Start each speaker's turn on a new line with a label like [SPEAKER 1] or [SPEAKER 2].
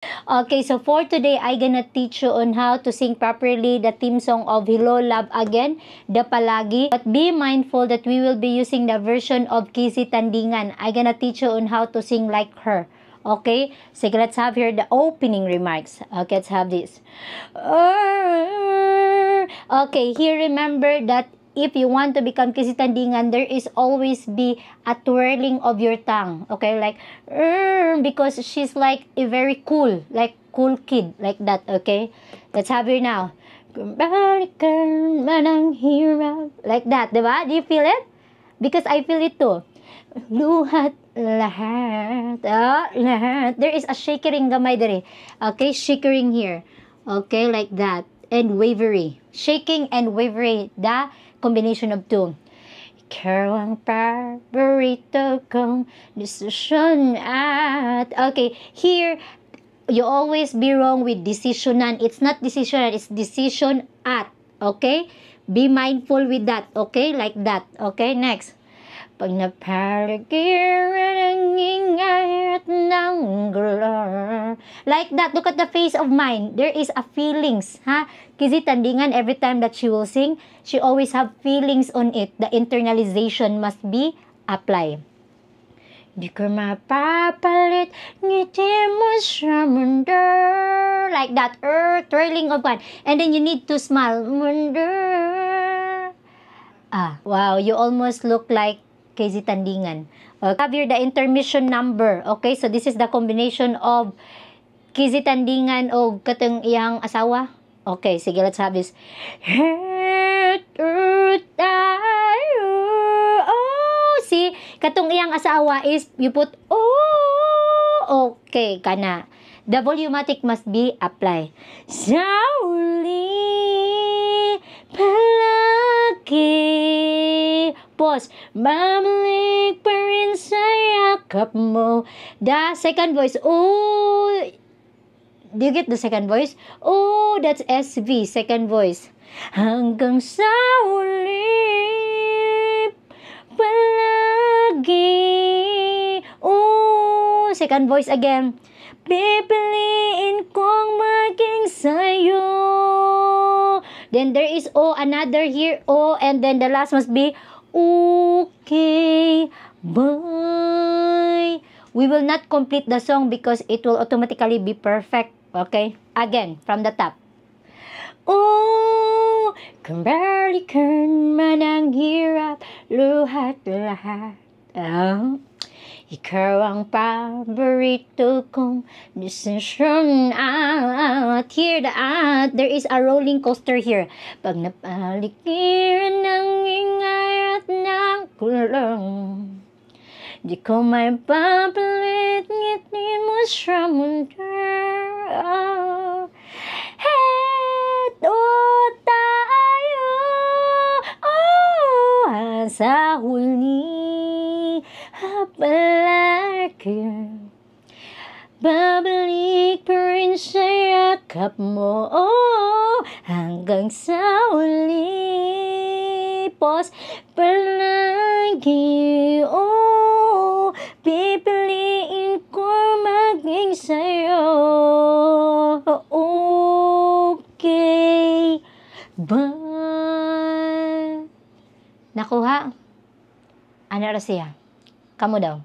[SPEAKER 1] Okay, so for today, I gonna teach you on how to sing properly the theme song of Hello Love Again, the Palagi. But be mindful that we will be using the version of Kizzy Tandingan. I gonna teach you on how to sing like her. Okay, so let's have here the opening remarks. Okay, let's have this. Okay, here remember that if you want to become Kizzy Tandingan, there is always be a twirling of your tongue. Okay, like, because she's like a very cool, like cool kid, like that. Okay, let's have her now. Like that, diba? Do you feel it? Because I feel it too. Luhat lahat, lahat. There is a shakering gamay dere. Okay, shakering here. Okay, like that. And wavery. Shaking and wavery. The combination of two. Ikaw ang paborito kong desisyon at... Okay, here, you always be wrong with decisionan. It's not decisionan, it's decision at. Okay? Be mindful with that. Okay? Like that. Okay, next. Pag napaligiran ang ingay at ng gulo. Like that. Look at the face of mine. There is a feelings. Ha? Kizzy Tandingan, every time that she will sing, she always have feelings on it. The internalization must be applied. Di ko mapapalit, ngiti mo sa mundo. Like that. Twirling of one. And then you need to smile. Mundo. Wow. You almost look like Kizzy Tandingan. Have here the intermission number. Okay, so this is the combination of Kizzy Tandingan o katong iyang asawa. Okay, sige, let's have this. Oh, see, katong iyang asawa is you put oh. Okay, kana. The volumatic must be applied. Sa uli palagi. Pause. Babalik pa rin sa yakap mo. The second voice. Oh. Do you get the second voice? Oh, that's SV. Second voice. Hanggang sa uli palagi. Oh, second voice again. Pipiliin kong maging sa'yo. Then there is oh, another here. Oh, and then the last must be okay, bye. We will not complete the song because it will automatically be perfect. Okay? Again, from the top. Oh, kembalikan man ang hirap, luhat lahat. Ikaw ang paborito kong desisyon at here the at there is a rolling coaster here. Pag napaligiran ng ingay at ng kulong, di ko may papalit ngiti mo sa mundo. Heto tayo, oh, sa huli. Babalik pa rin sa yakap mo, oh, hanggang sa uli. Pause. Palagi, oh, pipiliin ko maging sa'yo. Okay, bye. Nakuha? Ano ra siya? Kamu daw.